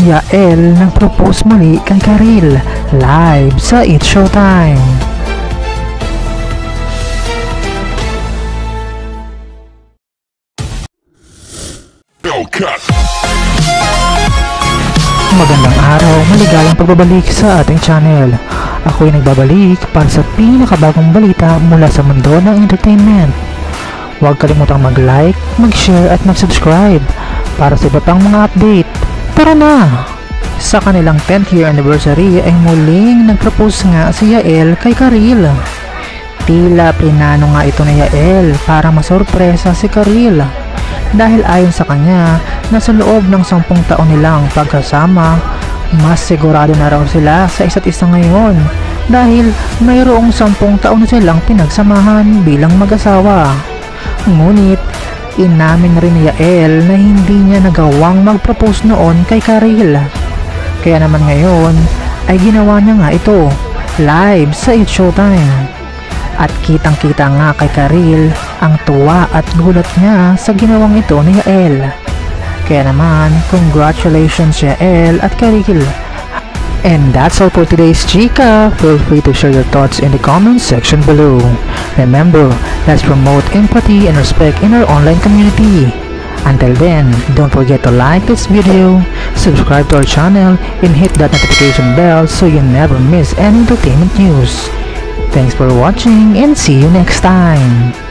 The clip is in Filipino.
Yael nag-propose muli kay Karil live sa It's Showtime. Magandang araw, maligayang pagbabalik sa ating channel. Ako'y nagbabalik para sa pinakabagong balita mula sa mundo ng entertainment. Huwag kalimutang mag-like, mag-share at mag-subscribe para sa iba pang mga update. Tara na! Sa kanilang 10th year anniversary ay muling nag-propose nga si Yael kay Karil. Tila plinano nga ito ni Yael para masorpresa si Karil. Dahil ayon sa kanya na sa loob ng 10 taon nilang pagkasama, mas sigurado na raw sila sa isa't isa ngayon dahil mayroong 10 taon na silang pinagsamahan bilang mag-asawa. Ngunit inamin na rin ni Yael na hindi niya nagawang mag-propose noon kay Karil. Kaya naman ngayon ay ginawa niya nga ito live sa It's Showtime. At kitang kita nga kay Karil ang tuwa at gulat niya sa ginawang ito ni Yael. Kaya naman congratulations Yael at Karil. And that's all for today's chika. Feel free to share your thoughts in the comments section below. Remember, let's promote empathy and respect in our online community. Until then, don't forget to like this video, subscribe to our channel, and hit that notification bell so you never miss any entertainment news. Thanks for watching and see you next time.